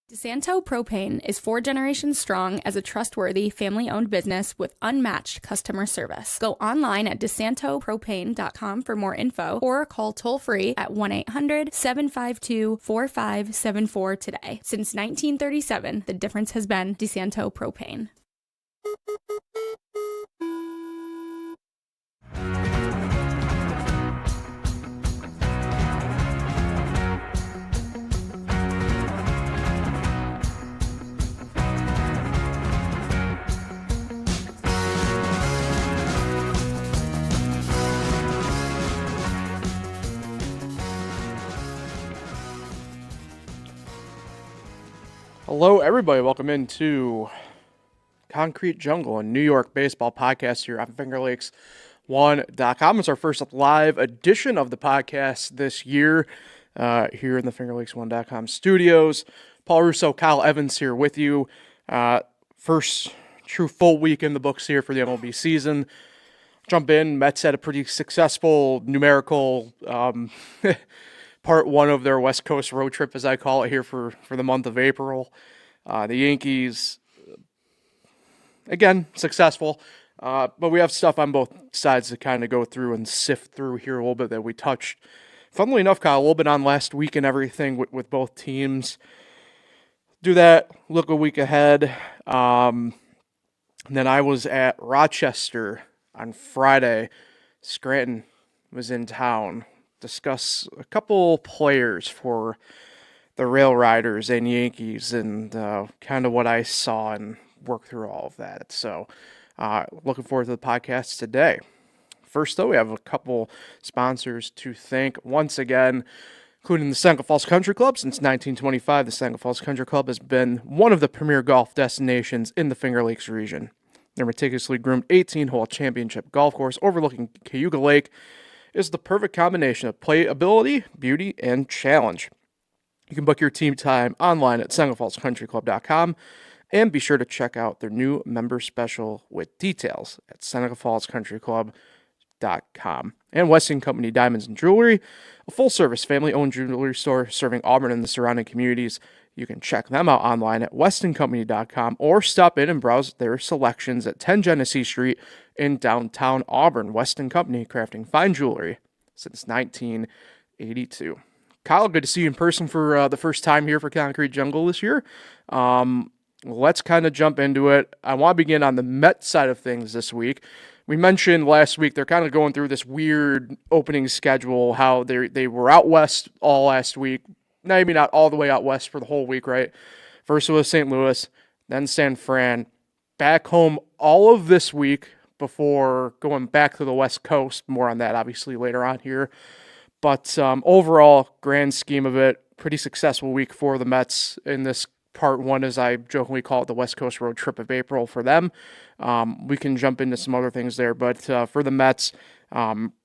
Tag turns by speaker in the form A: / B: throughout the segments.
A: DeSanto Propane is 4 generations strong as a trustworthy, family-owned business with unmatched customer service. Go online at DeSantoPropane.com for more info or call toll-free at 1-800-752-4574 today. Since 1937, the difference has been DeSanto Propane.
B: Hello, everybody. Welcome into Concrete Jungle, a New York baseball podcast here on FingerLakes1.com. It's our first live edition of the podcast this year here in the FingerLakes1.com studios. Paul Russo, Kyle Evans here with you. First true full week in the books here for the MLB season. Jump in. Mets had a pretty successful numerical part one of their West Coast road trip, as I call it, here for the month of April. The Yankees, again, successful. But we have stuff on both sides to kind of go through and sift through here a little bit that we touched. Funnily enough, Kyle, a little bit on last week and everything with both teams. Do that, look a week ahead. And then I was at Rochester on Friday. Scranton was in town. Discuss a couple players for the Rail Riders and Yankees and kind of what I saw and work through all of that. So looking forward to the podcast today. First, though, we have a couple sponsors to thank once again, including the Seneca Falls Country Club. Since 1925, the Seneca Falls Country Club has been one of the premier golf destinations in the Finger Lakes region. Their meticulously groomed 18-hole championship golf course overlooking Cayuga Lake is the perfect combination of playability, beauty, and challenge. You can book your team time online at SenecaFallsCountryClub.com and be sure to check out their new member special with details at SenecaFallsCountryClub.com. And Weston Company Diamonds and Jewelry, a full-service family-owned jewelry store serving Auburn and the surrounding communities. You can check them out online at WestonCompany.com or stop in and browse their selections at 10 Genesee Street in downtown Auburn. Weston Company, crafting fine jewelry since 1982. Kyle, good to see you in person for the first time here for Concrete Jungle this year. Let's kind of jump into it. I want to begin on the Mets side of things this week. We mentioned last week they're kind of going through this weird opening schedule, how they were out west all last week. Maybe not all the way out west for the whole week, right? First it was St. Louis, then San Fran, back home all of this week before going back to the West Coast. More on that, obviously, later on here. But overall, grand scheme of it, pretty successful week for the Mets in this part one, as I jokingly call it, the West Coast road trip of April for them. We can jump into some other things there, but for the Mets,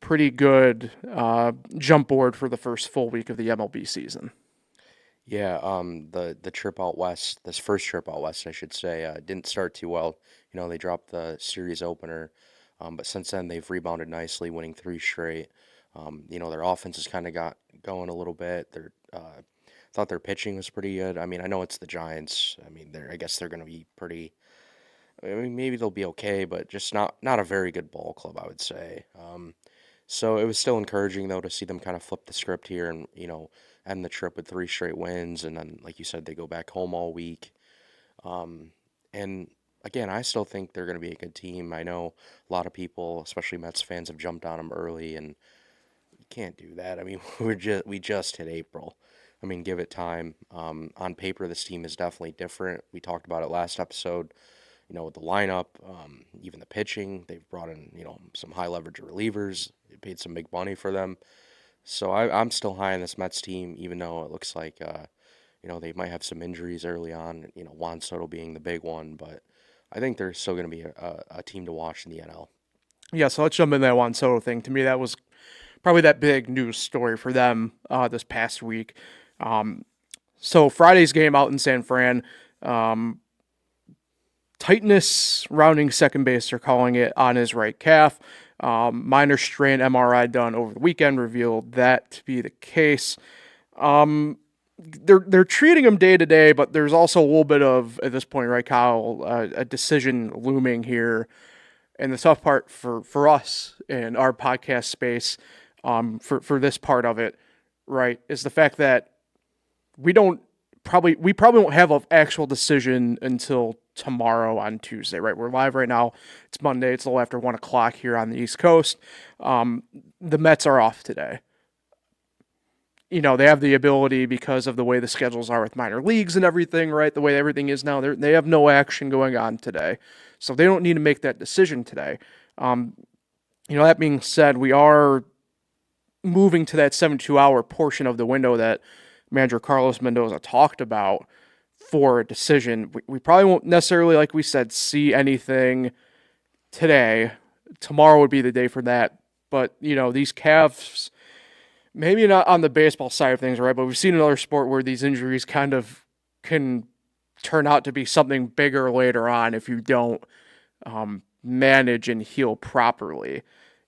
B: pretty good jump board for the first full week of the MLB season.
C: Yeah, the trip out west, this first trip out west, I should say, didn't start too well. You know, they dropped the series opener, but since then they've rebounded nicely, winning 3 straight. You know, their offense has kind of got going a little bit. Thought their pitching was pretty good. I mean, I know it's the Giants. I mean, I guess they're going to be pretty. I mean, maybe they'll be okay, but just not a very good ball club, I would say. So it was still encouraging though to see them kind of flip the script here and end the trip with 3 straight wins, and then like you said, they go back home all week. And again, I still think they're going to be a good team. I know a lot of people, especially Mets fans, have jumped on them early, and you can't do that. I mean, we just hit April. I mean, give it time. On paper, this team is definitely different. We talked about it last episode. With the lineup, even the pitching, they've brought in, some high leverage relievers. They paid some big money for them. So I'm still high on this Mets team, even though it looks like, they might have some injuries early on, Juan Soto being the big one, but I think they're still going to be a team to watch in the NL.
B: Yeah, so let's jump into that Juan Soto thing. To me, that was probably that big news story for them this past week. So Friday's game out in San Fran, tightness rounding second base, they're calling it, on his right calf. Minor strain MRI done over the weekend revealed that to be the case. they're treating him day to day, but there's also a little bit of, at this point, right, Kyle, a decision looming here. And the tough part for us in our podcast space, for this part of it, right, is the fact that we probably won't have an actual decision until tomorrow on Tuesday, right? We're live right now. It's Monday. It's a little after 1 o'clock here on the East Coast. The Mets are off today. They have the ability, because of the way the schedules are with minor leagues and everything, right? The way everything is now, they have no action going on today. So they don't need to make that decision today. That being said, we are moving to that 72-hour portion of the window that manager Carlos Mendoza talked about for a decision. We probably won't necessarily, like we said, see anything today. Tomorrow would be the day for that. But, these calves, maybe not on the baseball side of things, right? But we've seen another sport where these injuries kind of can turn out to be something bigger later on if you don't manage and heal properly.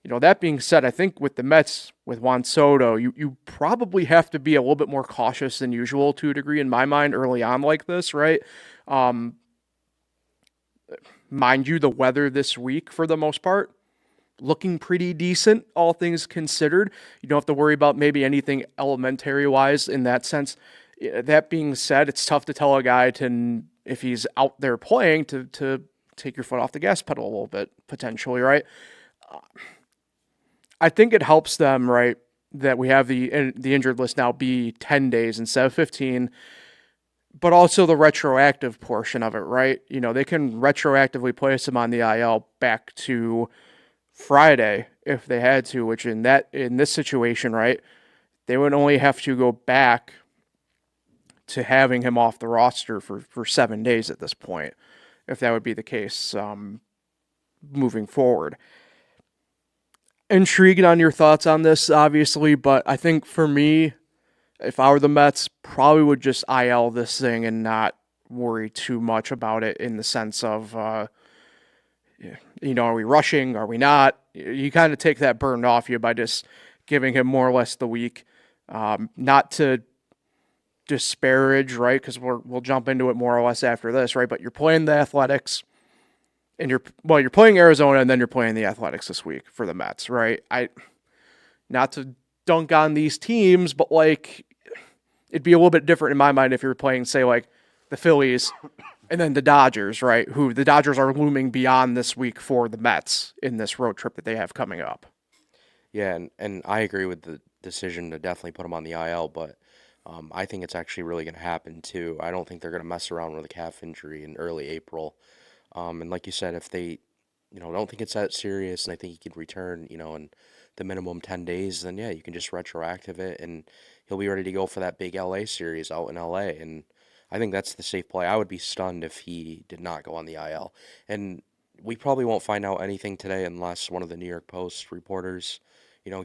B: That being said, I think with the Mets, with Juan Soto, you probably have to be a little bit more cautious than usual to a degree in my mind early on like this, right? Mind you, the weather this week, for the most part, looking pretty decent, all things considered. You don't have to worry about maybe anything elementary-wise in that sense. That being said, it's tough to tell a guy if he's out there playing to take your foot off the gas pedal a little bit, potentially, right? I think it helps them, right, that we have the injured list now be 10 days instead of 15, but also the retroactive portion of it, right? They can retroactively place him on the IL back to Friday if they had to, which in this situation, right, they would only have to go back to having him off the roster for 7 days at this point, if that would be the case moving forward. Intrigued on your thoughts on this, obviously, but I think for me, if I were the Mets, probably would just IL this thing and not worry too much about it in the sense of, are we rushing? Are we not? You kind of take that burden off you by just giving him more or less the week. Not to disparage, right? Because we'll jump into it more or less after this, right? But you're playing the Athletics, and you're playing Arizona, and then you're playing the Athletics this week for the Mets, right? Not to dunk on these teams, but it'd be a little bit different in my mind if you're playing, say, like the Phillies and then the Dodgers, right? Who the Dodgers are looming beyond this week for the Mets in this road trip that they have coming up.
C: Yeah, and I agree with the decision to definitely put him on the IL, but I think it's actually really going to happen too. I don't think they're going to mess around with a calf injury in early April. And like you said, if they, don't think it's that serious and they think he could return, in the minimum 10 days, then yeah, you can just retroactive it and he'll be ready to go for that big LA series out in LA. And I think that's the safe play. I would be stunned if he did not go on the IL. And we probably won't find out anything today unless one of the New York Post reporters,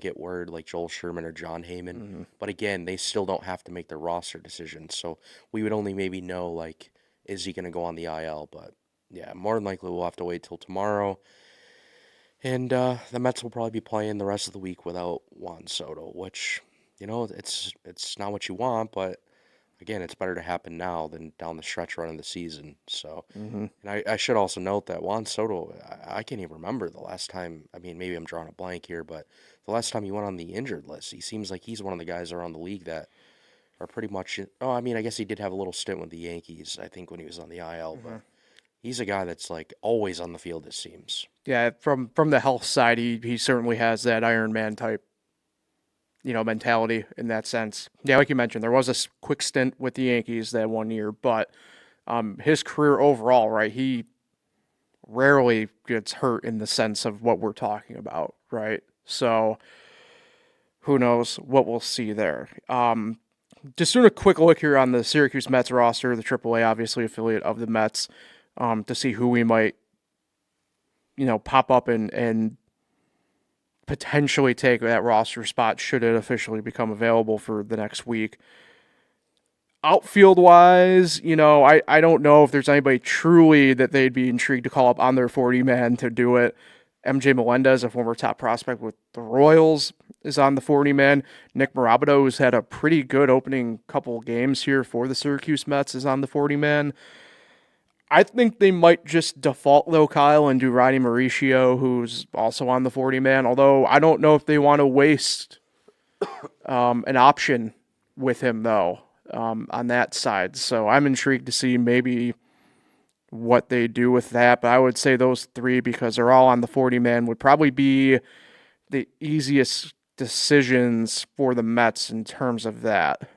C: get word like Joel Sherman or John Heyman. Mm-hmm. But again, they still don't have to make their roster decisions. So we would only maybe know, is he going to go on the IL? But yeah, more than likely we'll have to wait till tomorrow. And the Mets will probably be playing the rest of the week without Juan Soto, which, it's not what you want, but again, it's better to happen now than down the stretch run of the season. So, And I should also note that Juan Soto, I can't even remember the last time. I mean, maybe I'm drawing a blank here, but the last time he went on the injured list, he seems like he's one of the guys around the league that are pretty much. I guess he did have a little stint with the Yankees, I think, when he was on the IL, but he's a guy that's always on the field, it seems.
B: Yeah, from the health side, he certainly has that Iron Man type, mentality in that sense. Yeah, like you mentioned, there was a quick stint with the Yankees that 1 year, but his career overall, right, he rarely gets hurt in the sense of what we're talking about, right? So who knows what we'll see there. Just doing a quick look here on the Syracuse Mets roster, the AAA, obviously affiliate of the Mets, to see who we might, pop up and potentially take that roster spot should it officially become available for the next week. Outfield-wise, I don't know if there's anybody truly that they'd be intrigued to call up on their 40-man to do it. MJ Melendez, a former top prospect with the Royals, is on the 40-man. Nick Marabito, who's had a pretty good opening couple games here for the Syracuse Mets, is on the 40-man. I think they might just default, though, Kyle, and do Ronnie Mauricio, who's also on the 40-man, although I don't know if they want to waste an option with him, though, on that side. So I'm intrigued to see maybe what they do with that, but I would say those three, because they're all on the 40-man, would probably be the easiest decisions for the Mets in terms of that,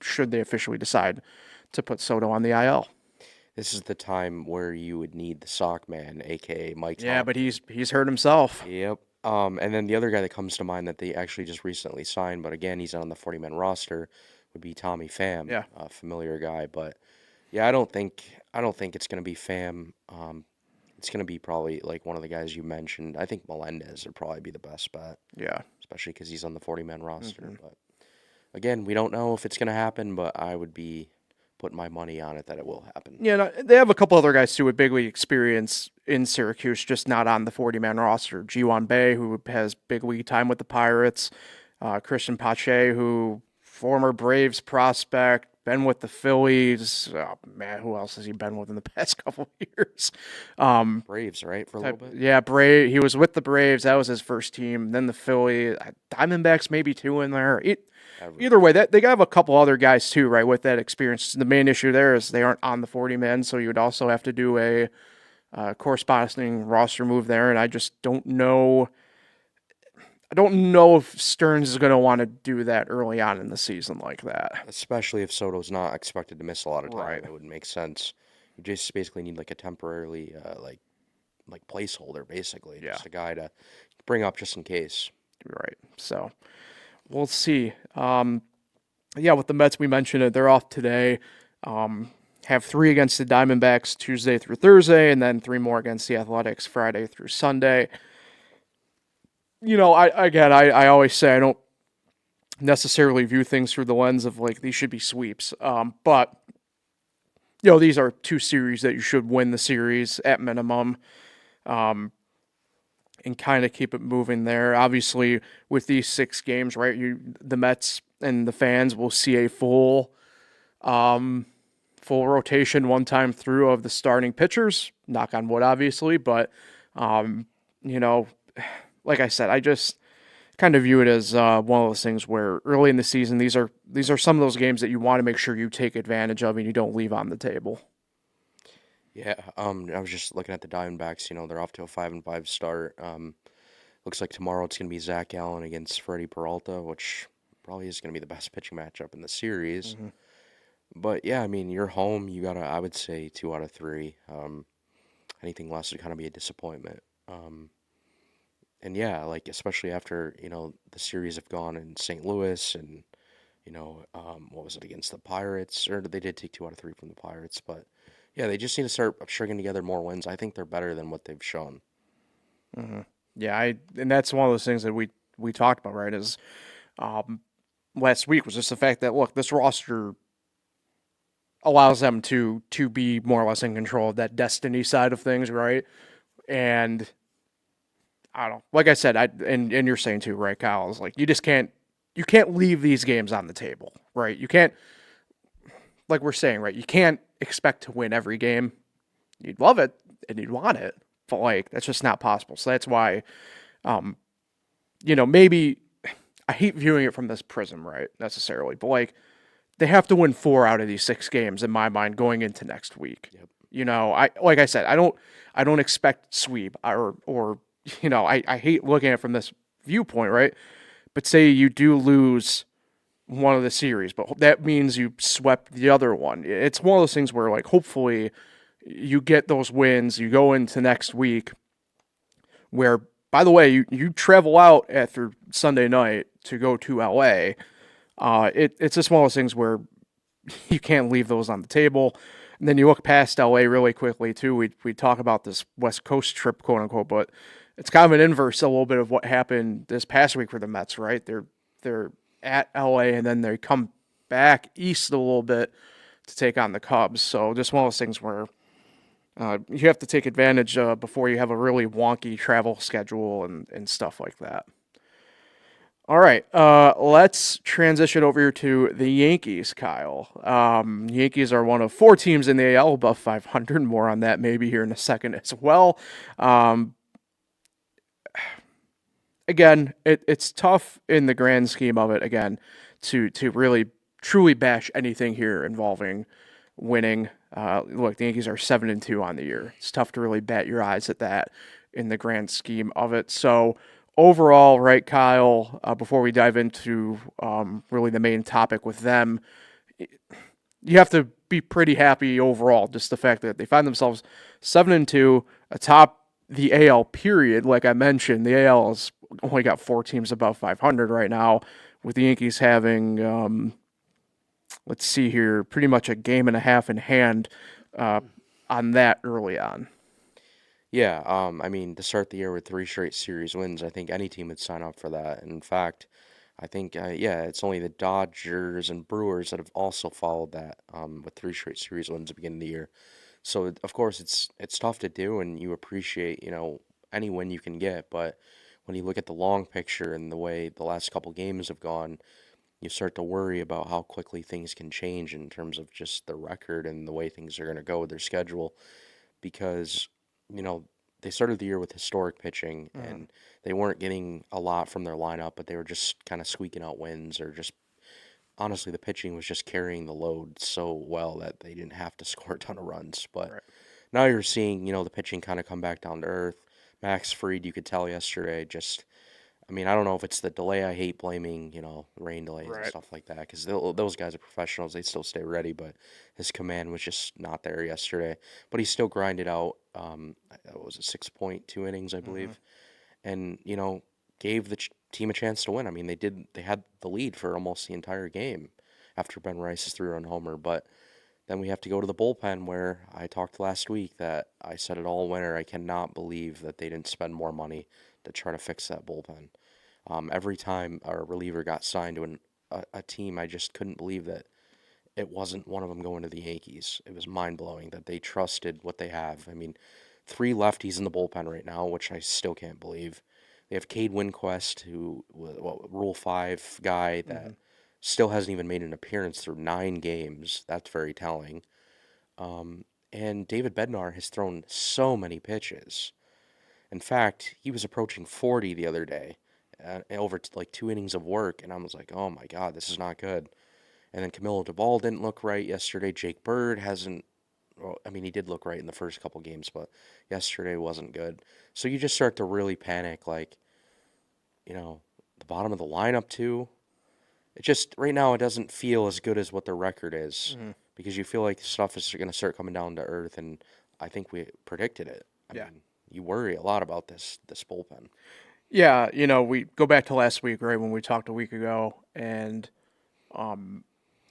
B: should they officially decide to put Soto on the IL.
C: This is the time where you would need the sock man, aka Mike.
B: Yeah, but he's hurt himself.
C: Yep. And then the other guy that comes to mind that they actually just recently signed, but again, he's not on the 40-man roster, would be Tommy Pham.
B: Yeah.
C: A familiar guy, but yeah, I don't think it's going to be Pham. It's going to be probably like one of the guys you mentioned. I think Melendez would probably be the best bet.
B: Yeah.
C: Especially because he's on the 40-man roster. But again, we don't know if it's going to happen, but I would be putting my money on it that it will happen.
B: Yeah, no, they have a couple other guys too with big league experience in Syracuse, just not on the 40-man roster. Juan Soto, who has big league time with the Pirates. Christian Pache, who former Braves prospect, been with the Phillies. Oh, man, who else has he been with in the past couple of years?
C: Braves, right, for a little bit?
B: Yeah, he was with the Braves. That was his first team. Then the Phillies. Diamondbacks, maybe two in there. Either way, they have a couple other guys too, right, with that experience. The main issue there is they aren't on the 40-man, so you would also have to do a corresponding roster move there, and I just don't know. I don't know if Stearns is going to want to do that early on in the season like that.
C: Especially if Soto's not expected to miss a lot of time.
B: Right.
C: It would make sense. You just basically need like a temporarily like placeholder, basically.
B: Yeah.
C: Just a guy to bring up just in case.
B: Right. So we'll see. Yeah, with the Mets, we mentioned it. They're off today. Have 3 against the Diamondbacks Tuesday through Thursday, and then 3 more against the Athletics Friday through Sunday. You know, I always say I don't necessarily view things through the lens of like these should be sweeps. But you know, these are 2 series that you should win the series at minimum, and kind of keep it moving there. Obviously, with these 6 games, right, the Mets and the fans will see a full rotation one time through of the starting pitchers. Knock on wood, obviously, but you know, like I said, I just kind of view it as one of those things where early in the season, these are some of those games that you want to make sure you take advantage of and you don't leave on the table.
C: Yeah, I was just looking at the Diamondbacks. You know, they're off to a 5-5 start. Looks like tomorrow it's going to be Zach Allen against Freddie Peralta, which probably is going to be the best pitching matchup in the series.
B: Mm-hmm.
C: But yeah, I mean, you're home. You gotta, I would say, 2 out of 3. Anything less would kind of be a disappointment. And yeah, like especially after the series have gone in St. Louis and what was it against the Pirates? Or they did take 2 out of 3 from the Pirates, but yeah, they just need to start stringing together more wins. I think they're better than what they've shown.
B: Mm-hmm. Yeah, and that's one of those things that we talked about, right? Is last week was just the fact that look, this roster allows them to be more or less in control of that destiny side of things, right? And I don't know. Like I said, and you're saying too, right, Kyle? Is like you can't leave these games on the table, right? You can't, like we're saying, right? You can't expect to win every game. You'd love it and you'd want it, but like that's just not possible. So that's why, maybe I hate viewing it from this prism, right? Necessarily, but like they have to win 4 out of these 6 games in my mind going into next week.
C: Yep.
B: Like I said, I don't expect sweep or. I hate looking at it from this viewpoint, right? But say you do lose one of the series, but that means you swept the other one. It's one of those things where, like, hopefully you get those wins. You go into next week where, by the way, you travel out after Sunday night to go to LA. It's just one of those things where you can't leave those on the table. And then you look past LA really quickly, too. We talk about this West Coast trip, quote unquote, but it's kind of an inverse a little bit of what happened this past week for the Mets, right? They're at LA and then they come back east a little bit to take on the Cubs. So just one of those things where You have to take advantage before you have a really wonky travel schedule and stuff like that. All right, let's transition over here to the Yankees, Kyle. Yankees are one of 4 teams in the AL above 500. More on that maybe here in a second as well. Again, it's tough in the grand scheme of it, again, to really truly bash anything here involving winning. Look, the Yankees are 7-2 on the year. It's tough to really bat your eyes at that in the grand scheme of it. So overall, right, Kyle, before we dive into really the main topic with them, you have to be pretty happy overall, just the fact that they find themselves 7-2 atop the AL period. Like I mentioned, the AL has only got 4 teams above 500 right now, with the Yankees having, let's see here, pretty much a game and a half in hand on that early on.
C: Yeah, I mean, to start the year with 3 straight series wins, I think any team would sign up for that. In fact, I think, it's only the Dodgers and Brewers that have also followed that with 3 straight series wins at the beginning of the year. So, of course, it's tough to do, and you appreciate, any win you can get. But when you look at the long picture and the way the last couple games have gone, you start to worry about how quickly things can change in terms of just the record and the way things are going to go with their schedule. Because, they started the year with historic pitching, and they weren't getting a lot from their lineup, but they were just kind of squeaking out wins, or just honestly, the pitching was just carrying the load so well that they didn't have to score a ton of runs. But now you're seeing, the pitching kind of come back down to earth. Max Fried, you could tell yesterday, I don't know if it's the delay. I hate blaming, rain delays and stuff like that, because those guys are professionals. They still stay ready, but his command was just not there yesterday. But he still grinded out, what was it, 6.2 innings, I believe, and, gave the team a chance to win. I mean, they had the lead for almost the entire game after Ben Rice's 3-run homer. But then we have to go to the bullpen, where I talked last week that I said it all winter. I cannot believe that they didn't spend more money to try to fix that bullpen. Every time our reliever got signed to a team, I just couldn't believe that it wasn't one of them going to the Yankees. It was mind-blowing that they trusted what they have. I mean, 3 lefties in the bullpen right now, which I still can't believe. They have Cade Winquist, who, Rule 5 guy that still hasn't even made an appearance through 9 games. That's very telling. And David Bednar has thrown so many pitches. In fact, he was approaching 40 the other day, over like 2 innings of work, and I was like, oh my God, this is not good. And then Camilo Duvall didn't look right yesterday. Jake Bird hasn't, he did look right in the first couple games, but yesterday wasn't good. So you just start to really panic, like, the bottom of the lineup too. It just, right now, it doesn't feel as good as what their record is, because you feel like stuff is going to start coming down to earth, and I think we predicted it. I mean, you worry a lot about this bullpen.
B: Yeah, we go back to last week, right, when we talked a week ago, and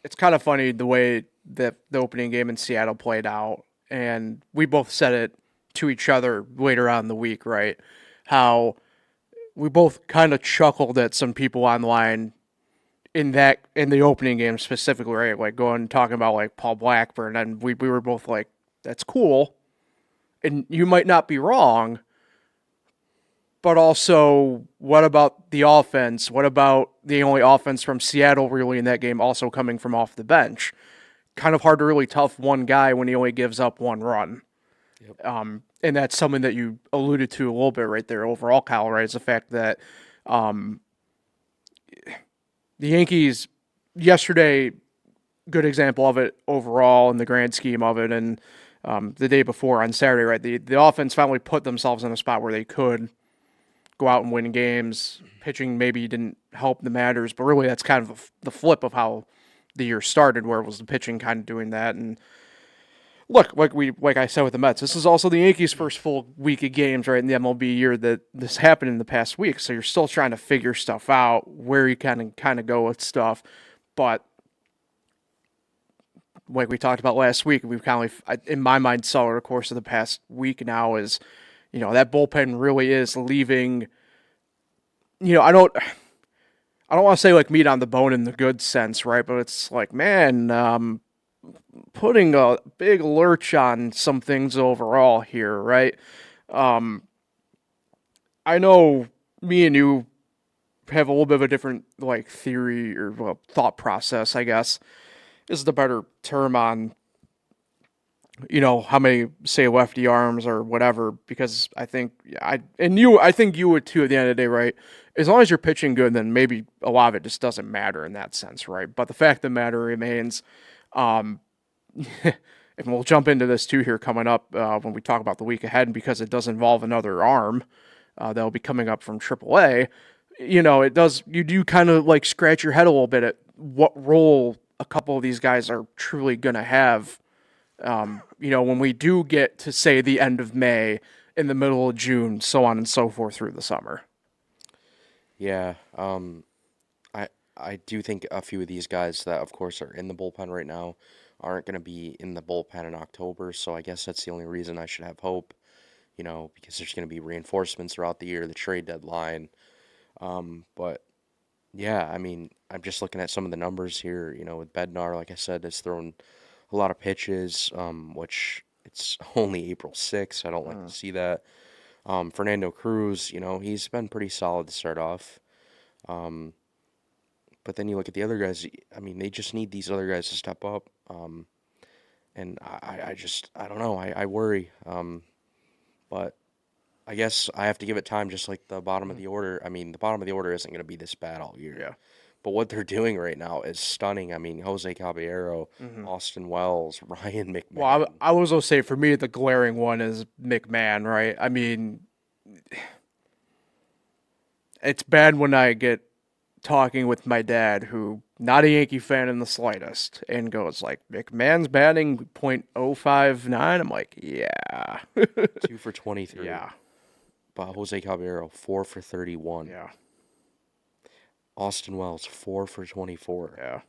B: it's kind of funny the way that the opening game in Seattle played out, and we both said it to each other later on in the week, right, how we both kind of chuckled at some people online in the opening game specifically, right, like talking about like Paul Blackburn, and we were both like, that's cool, and you might not be wrong. But also, what about the offense? What about the only offense from Seattle really in that game also coming from off the bench? Kind of hard to really tough one guy when he only gives up 1 run. Yep. And that's something that you alluded to a little bit right there overall, Kyle, right? Is the fact that the Yankees yesterday, good example of it overall in the grand scheme of it, and the day before on Saturday, right? The offense finally put themselves in a spot where they could go out and win games. Pitching maybe didn't help the matters, but really that's kind of the flip of how the year started, where it was the pitching kind of doing that. And look, like I said with the Mets, this is also the Yankees' first full week of games, right, in the MLB year that this happened in the past week. So you're still trying to figure stuff out, where you kind of go with stuff. But like we talked about last week, we've kind of, in my mind, saw over the course of the past week now is, that bullpen really is leaving, I don't want to say like meat on the bone in the good sense, right? But it's like, man, putting a big lurch on some things overall here, right? I know me and you have a little bit of a different like theory or thought process, I guess, is the better term on how many say lefty arms or whatever, because I think I think you would too at the end of the day, right? As long as you're pitching good, then maybe a lot of it just doesn't matter in that sense, right? But the fact of the matter remains, and we'll jump into this too here coming up when we talk about the week ahead, because it does involve another arm that'll be coming up from AAA. It does. You do kind of like scratch your head a little bit at what role a couple of these guys are truly gonna have. When we do get to say the end of May, in the middle of June, so on and so forth through the summer.
C: Yeah, I do think a few of these guys that, of course, are in the bullpen right now aren't going to be in the bullpen in October, so I guess that's the only reason I should have hope, because there's going to be reinforcements throughout the year, the trade deadline. But, yeah, I mean, I'm just looking at some of the numbers here, with Bednar, like I said, has thrown a lot of pitches, which it's only April 6th. I don't like to see that. Fernando Cruz, he's been pretty solid to start off. But then you look at the other guys, I mean, they just need these other guys to step up. And I don't know. I worry. But I guess I have to give it time, just like the bottom of the order. I mean, the bottom of the order isn't going to be this bad all year.
B: Yeah.
C: But what they're doing right now is stunning. I mean, Jose Caballero, Austin Wells, Ryan McMahon.
B: Well, I was going to say, for me, the glaring one is McMahon, right? I mean, it's bad when I get talking with my dad, who not a Yankee fan in the slightest, and goes like, McMahon's batting .059. I'm like, yeah.
C: 2 for 23.
B: Yeah.
C: But Jose Caballero, 4 for 31.
B: Yeah.
C: Austin Wells, 4 for 24.
B: Yeah.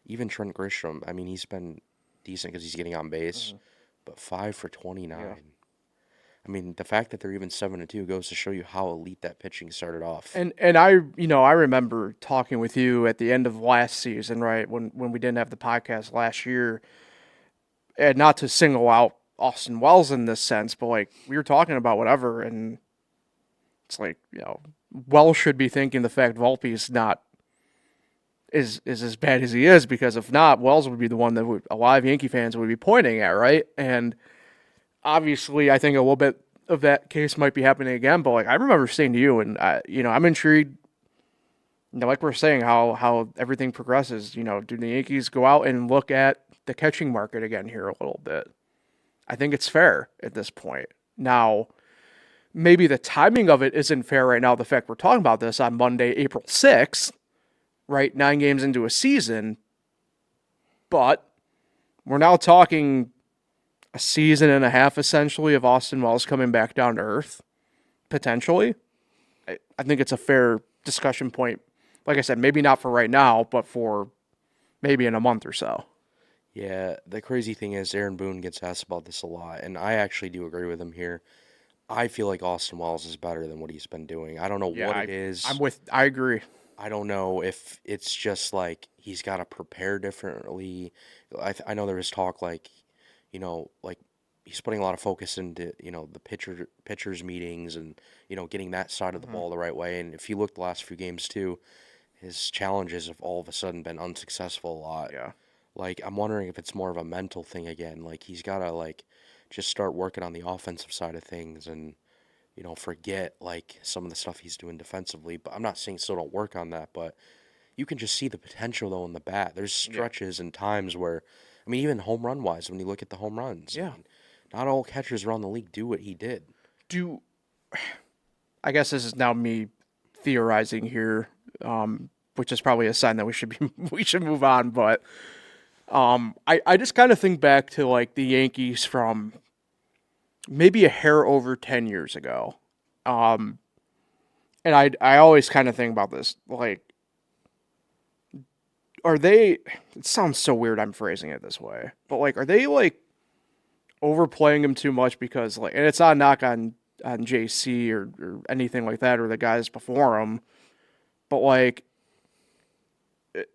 C: Even Trent Grisham, I mean, he's been decent because he's getting on base, but 5 for 29.
B: Yeah.
C: I mean, the fact that they're even 7-2 goes to show you how elite that pitching started off.
B: And I remember talking with you at the end of last season, right, when we didn't have the podcast last year, and not to single out Austin Wells in this sense, but like we were talking about whatever, and it's like, Wells should be thinking the fact Volpe's not is as bad as he is, because if not, Wells would be the one that a lot of Yankee fans would be pointing at, right? And obviously, I think a little bit of that case might be happening again, but like I remember saying to you, and I'm intrigued. Like we're saying, how everything progresses. Do the Yankees go out and look at the catching market again here a little bit? I think it's fair at this point. Now, maybe the timing of it isn't fair right now. The fact we're talking about this on Monday, April 6th, right, 9 games into a season, but we're now talking a season and a half, essentially, of Austin Wells coming back down to earth, potentially. I think it's a fair discussion point. Like I said, maybe not for right now, but for maybe in a month or so.
C: Yeah, the crazy thing is Aaron Boone gets asked about this a lot, and I actually do agree with him here. I feel like Austin Wells is better than what he's been doing. I don't know what it is.
B: I agree.
C: I don't know if it's just like he's got to prepare differently. I know there was talk like he's putting a lot of focus into, the pitchers meetings and, getting that side of the ball the right way. And if you look the last few games too, his challenges have all of a sudden been unsuccessful a lot.
B: Yeah.
C: Like, I'm wondering if it's more of a mental thing again. Like, he's got to, just start working on the offensive side of things and, forget, some of the stuff he's doing defensively. But I'm not saying still don't work on that, but you can just see the potential, though, in the bat. There's stretches and times where, even home run-wise, when you look at the home runs.
B: Yeah.
C: Not all catchers around the league do what he did.
B: I guess this is now me theorizing here, which is probably a sign that we should move on, but I just kind of think back to the Yankees from maybe a hair over 10 years ago. And I always kind of think about this, are they, it sounds so weird I'm phrasing it this way, but are they overplaying him too much because and it's not a knock on JC or anything like that or the guys before him, but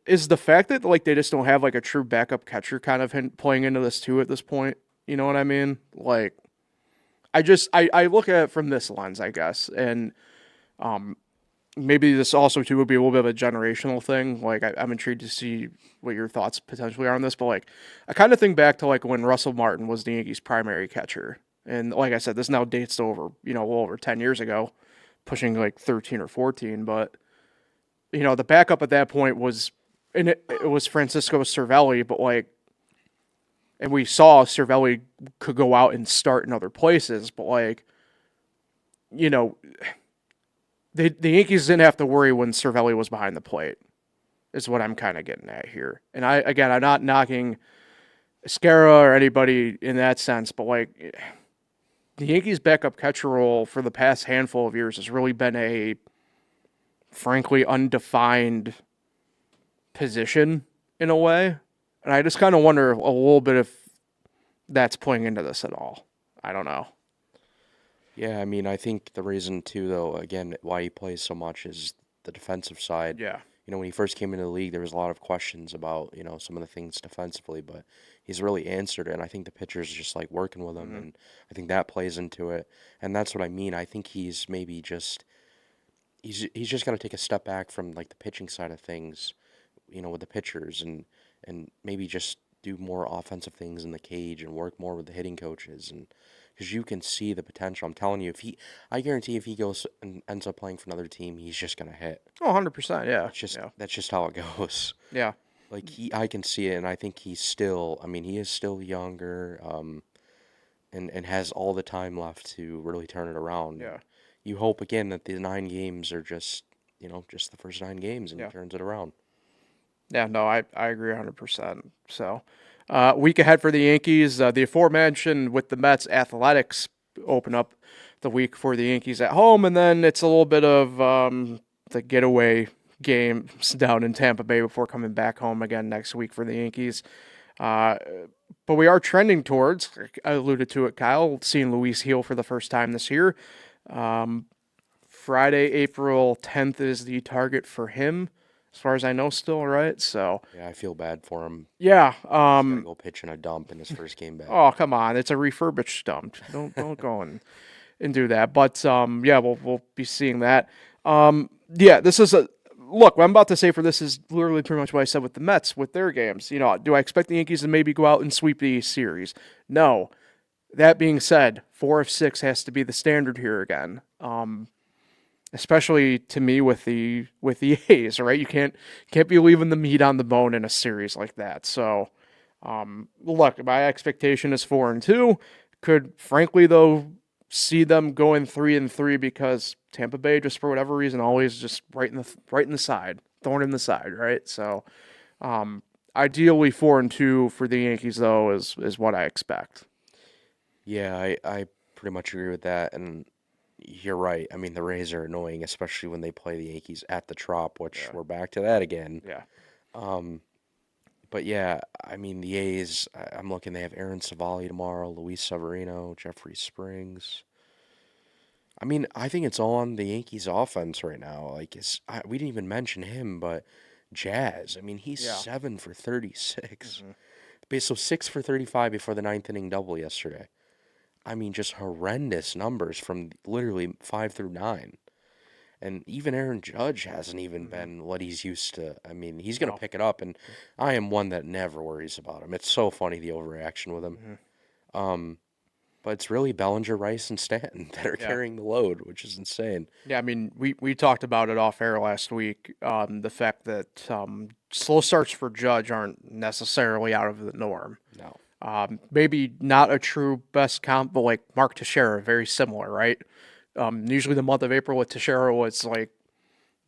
B: is the fact that like they just don't have like a true backup catcher kind of playing into this too at this point. You know what I mean? Like, I look at it from this lens, I guess, and maybe this also too would be a little bit of a generational thing. Like, I'm intrigued to see what your thoughts potentially are on this, but like, I kind of think back to like when Russell Martin was the Yankees' primary catcher, and like I said, this now dates to over well over 10 years ago, pushing like 13 or 14, but. The backup at that point was, and it was Francisco Cervelli, but like, and we saw Cervelli could go out and start in other places, but like, the Yankees didn't have to worry when Cervelli was behind the plate, is what I'm kind of getting at here. And I'm not knocking Escara or anybody in that sense, but like, the Yankees' backup catcher role for the past handful of years has really been a frankly undefined position in a way. And I just kind of wonder a little bit if that's playing into this at all. I don't know.
C: Yeah, I mean, I think the reason too, though, again, why he plays so much is the defensive side.
B: Yeah.
C: When he first came into the league, there was a lot of questions about, some of the things defensively, but he's really answered it. And I think the pitchers just like working with him. And I think that plays into it. And that's what I mean. I think he's maybe just, he's just got to take a step back from like the pitching side of things, with the pitchers and maybe just do more offensive things in the cage and work more with the hitting coaches, and because you can see the potential. I'm telling you, I guarantee if he goes and ends up playing for another team, he's just gonna hit.
B: Oh, 100%, yeah.
C: That's just how it goes.
B: Yeah.
C: Like I can see it, and I think he is still younger, and has all the time left to really turn it around.
B: Yeah.
C: You hope again that the 9 games are just the first 9 games, and he turns it around.
B: Yeah, no, I agree 100%. So, week ahead for the Yankees, the aforementioned with the Mets, Athletics open up the week for the Yankees at home, and then it's a little bit of the getaway games down in Tampa Bay before coming back home again next week for the Yankees. But we are trending towards, I alluded to it, Kyle, seeing Luis Gil for the first time this year. Friday, April 10th is the target for him, as far as I know still, right? So
C: yeah, I feel bad for him.
B: Yeah.
C: He's gotta go pitch in a dump in his first game back.
B: Oh, come on. It's a refurbished dump. Don't go and do that. But yeah, we'll be seeing that. Yeah, this is look, what I'm about to say for this is literally pretty much what I said with the Mets with their games. Do I expect the Yankees to maybe go out and sweep the series? No. That being said, 4 of 6 has to be the standard here again. Especially to me with the A's, right? You can't be leaving the meat on the bone in a series like that. So, look, my expectation is 4-2. Could frankly though see them going 3-3 because Tampa Bay, just for whatever reason, always just right in the side, thorn in the side, right? So, ideally 4-2 for the Yankees though is what I expect.
C: Yeah, I pretty much agree with that, and you're right. I mean, the Rays are annoying, especially when they play the Yankees at the Trop, which we're back to that again.
B: Yeah.
C: But yeah, I mean, the A's, I'm looking, they have Aaron Savali tomorrow, Luis Severino, Jeffrey Springs. I mean, I think it's all on the Yankees offense right now. Like, we didn't even mention him, but Jazz, I mean, he's 7 for 36. So 6 for 35 before the 9th inning double yesterday. I mean, just horrendous numbers from literally 5 through 9. And even Aaron Judge hasn't even been what he's used to. I mean, he's going to pick it up, and I am one that never worries about him. It's so funny, the overreaction with him. But it's really Bellinger, Rice, and Stanton that are carrying the load, which is insane.
B: Yeah, I mean, we talked about it off air last week, the fact that slow starts for Judge aren't necessarily out of the norm.
C: No.
B: Maybe not a true best comp, but like Mark Teixeira, very similar, right? Usually the month of April with Teixeira was like,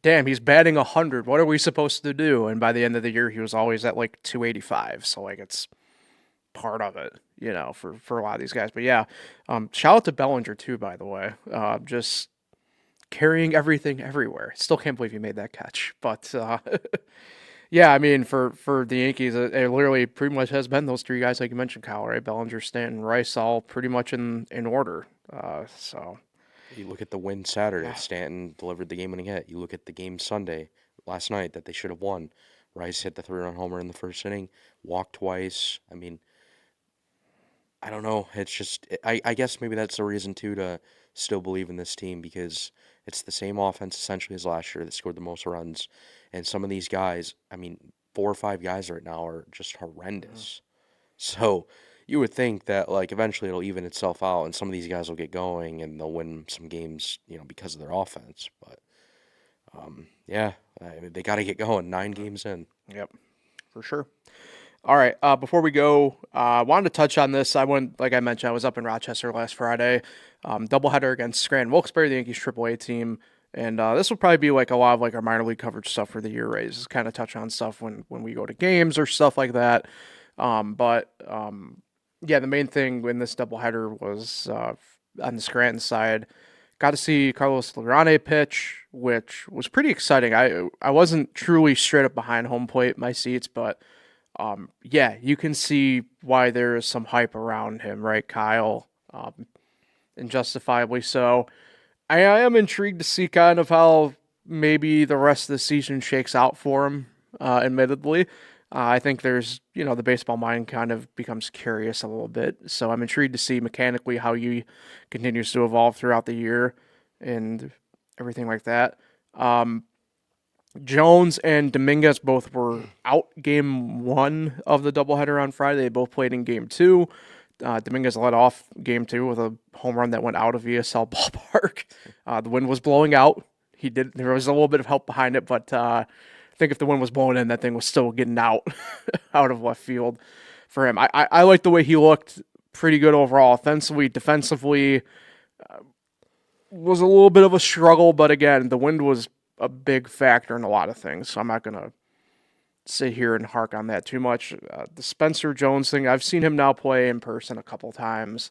B: damn, he's batting 100. What are we supposed to do? And by the end of the year, he was always at like 285. So like it's part of it, for a lot of these guys. But yeah, shout out to Bellinger too, by the way. Just carrying everything everywhere. Still can't believe he made that catch, but yeah, I mean, for the Yankees, it literally pretty much has been those 3 guys like you mentioned, Kyle, right? Bellinger, Stanton, Rice, all pretty much in order. So
C: you look at the win Saturday, Stanton delivered the game-winning hit. You look at the game Sunday, last night, that they should have won. Rice hit the 3-run homer in the first inning, walked twice. I mean, I don't know. It's just I guess maybe that's the reason too to still believe in this team because it's the same offense essentially as last year that scored the most runs, and some of these guys, I mean, 4 or 5 guys right now are just horrendous. So you would think that like eventually it'll even itself out, and some of these guys will get going and they'll win some games, because of their offense. But yeah, I mean, they got to get going. 9 games in.
B: Yep, for sure. All right, before we go, I wanted to touch on this. Like I mentioned, I was up in Rochester last Friday, doubleheader against Scranton, Wilkes-Barre, the Yankees AAA team, and this will probably be like a lot of like our minor league coverage stuff for the year, right? Just kind of touch on stuff when we go to games or stuff like that. Yeah, the main thing in this doubleheader was on the Scranton side. Got to see Carlos Lagrange pitch, which was pretty exciting. I wasn't truly straight up behind home plate, my seats, but yeah, you can see why there is some hype around him, right, Kyle? And justifiably so. I am intrigued to see kind of how maybe the rest of the season shakes out for him, admittedly. I think there's, the baseball mind kind of becomes curious a little bit. So I'm intrigued to see mechanically how he continues to evolve throughout the year and everything like that. Jones and Dominguez both were out game 1 of the doubleheader on Friday. They both played in game 2. Dominguez led off game 2 with a home run that went out of ESL ballpark. The wind was blowing out. There was a little bit of help behind it, but I think if the wind was blowing in, that thing was still getting out of left field for him. I like the way he looked. Pretty good overall. Offensively, defensively, was a little bit of a struggle, but again, the wind was a big factor in a lot of things, so I'm not going to sit here and hark on that too much. The Spencer Jones thing, I've seen him now play in person a couple times.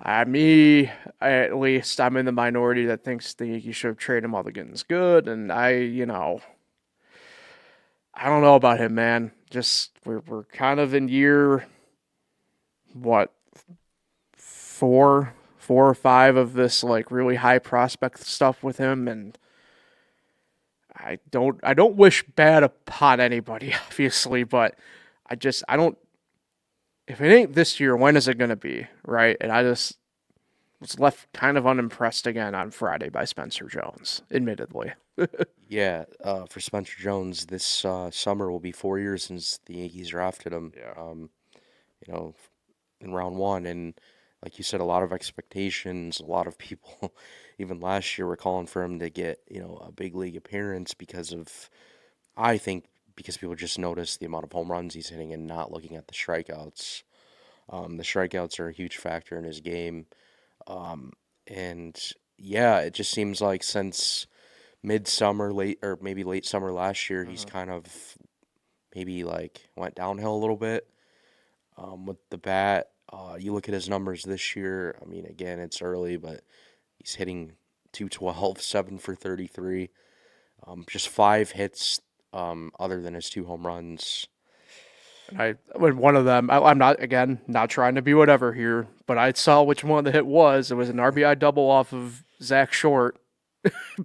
B: At least, I'm in the minority that thinks the Yankees should have traded him while the getting's good, and I don't know about him, man. Just, we're kind of in year, 4 or 5 of this, like, really high prospect stuff with him, and I don't wish bad upon anybody, obviously, but I don't, if it ain't this year, when is it going to be, right? And I just was left kind of unimpressed again on Friday by Spencer Jones, admittedly.
C: Yeah, for Spencer Jones, this summer will be 4 years since the Yankees drafted him.
B: Yeah.
C: In round 1, and like you said, a lot of expectations. A lot of people, even last year, were calling for him to get a big league appearance I think because people just noticed the amount of home runs he's hitting and not looking at the strikeouts. The strikeouts are a huge factor in his game, and yeah, it just seems like since midsummer, late summer last year, he's kind of maybe like went downhill a little bit with the bat. You look at his numbers this year. I mean, again, it's early, but he's hitting 212, 7 for 33, just 5 hits, other than his 2 home runs.
B: When one of them, I'm not trying to be whatever here, but I saw which one the hit was. It was an RBI double off of Zach Short,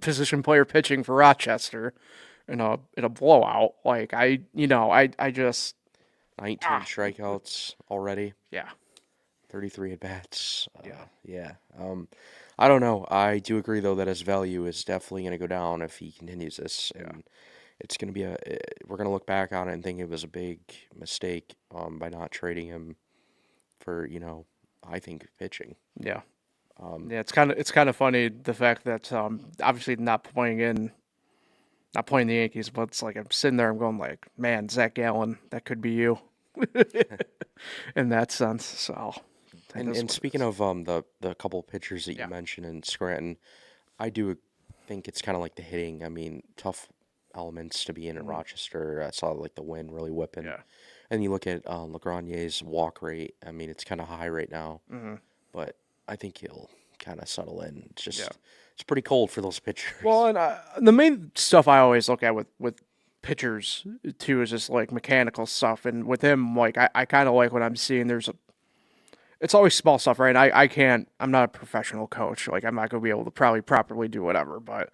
B: position player pitching for Rochester, in a blowout. Like I just
C: 19 strikeouts already.
B: Yeah.
C: 33 at bats.
B: Yeah.
C: I don't know. I do agree though that his value is definitely going to go down if he continues this, and it's going to be we're going to look back on it and think it was a big mistake by not trading him for I think pitching.
B: Yeah. Yeah, it's kind of funny the fact that obviously not playing the Yankees, but it's like I'm sitting there, I'm going like, man, Zach Gallen, that could be you, in that sense. So,
C: and speaking of the couple of pitchers that you mentioned in Scranton, I do think it's kind of like the hitting. I mean, tough elements to be in Rochester. I saw like the wind really whipping.
B: Yeah.
C: And you look at Lagrange's walk rate. I mean, it's kind of high right now, but I think he'll kind of settle in. It's just it's pretty cold for those pitchers.
B: Well, and the main stuff I always look at with pitchers too is just like mechanical stuff, and with him, like I kind of like what I'm seeing. It's always small stuff, right? I'm not a professional coach. Like I'm not gonna be able to probably properly do whatever, but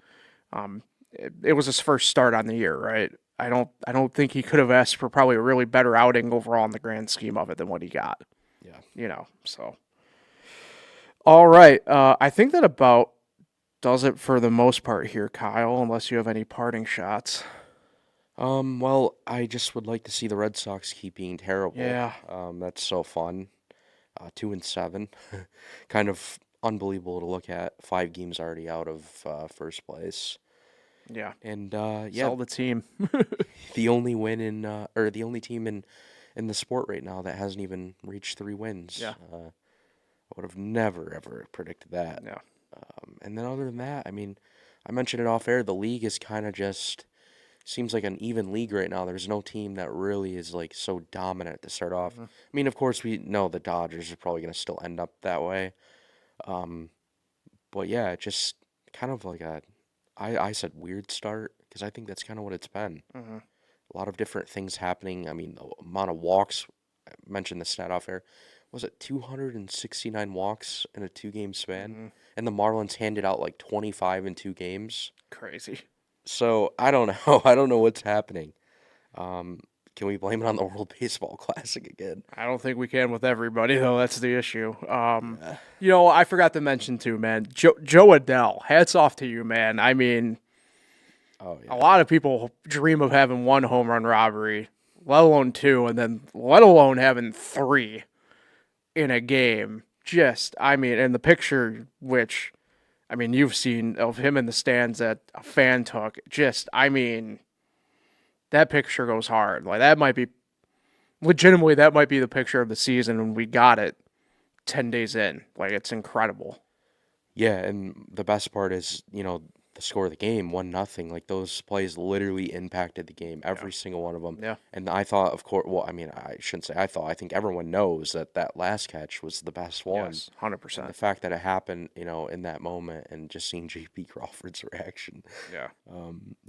B: it was his first start on the year, right? I don't think he could have asked for probably a really better outing overall in the grand scheme of it than what he got.
C: Yeah.
B: So. All right. I think that about does it for the most part here, Kyle, unless you have any parting shots.
C: Well, I just would like to see the Red Sox keep being terrible.
B: Yeah.
C: That's so fun. 2-7. Kind of unbelievable to look at. 5 games already out of first place.
B: Yeah.
C: And
B: Sell the team.
C: the only win or the only team in the sport right now that hasn't even reached 3 wins.
B: Yeah.
C: I would have never ever predicted that.
B: Yeah.
C: And then other than that, I mean, I mentioned it off air. The league is kind of just seems like an even league right now. There's no team that really is like so dominant to start off.
B: Mm-hmm.
C: I mean, of course, we know the Dodgers are probably going to still end up that way. But yeah, just kind of like I said weird start because I think that's kind of what it's been.
B: Mm-hmm.
C: A lot of different things happening. I mean, the amount of walks. I mentioned the stat off air. Was it 269 walks in a 2-game span?
B: Mm-hmm.
C: And the Marlins handed out like 25 in 2 games.
B: Crazy.
C: So I don't know. I don't know what's happening. Can we blame it on the World Baseball Classic again?
B: I don't think we can with everybody, though. That's the issue.
C: Yeah.
B: I forgot to mention, too, man. Joe Adell, hats off to you, man. I mean,
C: Oh yeah.
B: a lot of people dream of having 1 home run robbery, let alone 2, and then let alone having 3 in a game. And the picture, which, I mean, you've seen of him in the stands that a fan took, that picture goes hard. Like, that might be the picture of the season when we got it 10 days in. Like, it's incredible.
C: Yeah, and the best part is, the score of the game, 1-0. Like, those plays literally impacted the game, every single one of them.
B: Yeah.
C: And I thought, of course, well, I mean, I shouldn't say I thought. I think everyone knows that last catch was the best one.
B: Yes,
C: And
B: 100%.
C: the fact that it happened, in that moment, and just seeing J.P. Crawford's reaction,
B: Yeah.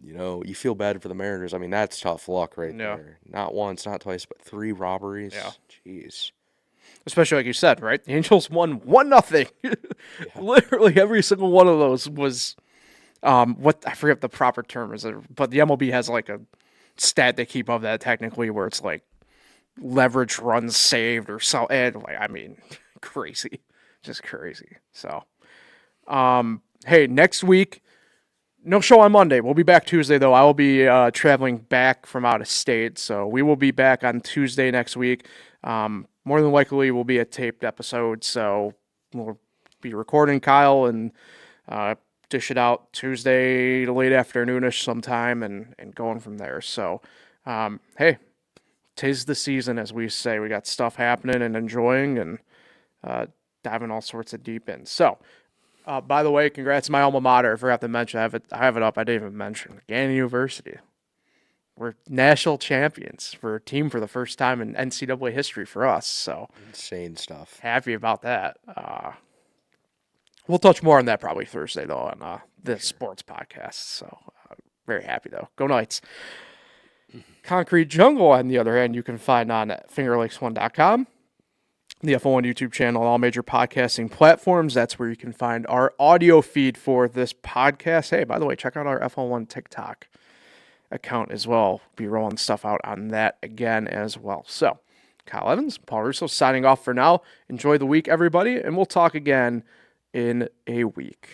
C: you feel bad for the Mariners. I mean, that's tough luck right
B: Yeah.
C: there. Not once, not twice, but 3 robberies.
B: Yeah.
C: Jeez.
B: Especially like you said, right? The Angels won 1-0. Literally every single one of those was what I forget the proper term is, but the MLB has like a stat they keep of that technically where it's like leverage runs saved or so. And crazy, just crazy. So, hey, next week, no show on Monday. We'll be back Tuesday though. I will be traveling back from out of state, so we will be back on Tuesday next week. More than likely, will be a taped episode, so we'll be recording Kyle and dish it out Tuesday late afternoonish sometime and going from there. So, hey, 'tis the season, as we say. We got stuff happening and enjoying and diving all sorts of deep in. So, by the way, congrats to my alma mater. I forgot to mention. I have it up. I didn't even mention Gannon University. We're national champions for a team for the first time in NCAA history for us. So
C: Insane stuff.
B: happy about that. We'll touch more on that probably Thursday, though, on the sports podcast. So very happy, though. Go Knights. Concrete Jungle, on the other hand, you can find on fingerlakes1.com, the F1 YouTube channel, all major podcasting platforms. That's where you can find our audio feed for this podcast. Hey, by the way, check out our F1 TikTok account as well. Be rolling stuff out on that again as well. So, Kyle Evans, Paul Russo signing off for now. Enjoy the week, everybody, and we'll talk again in a week.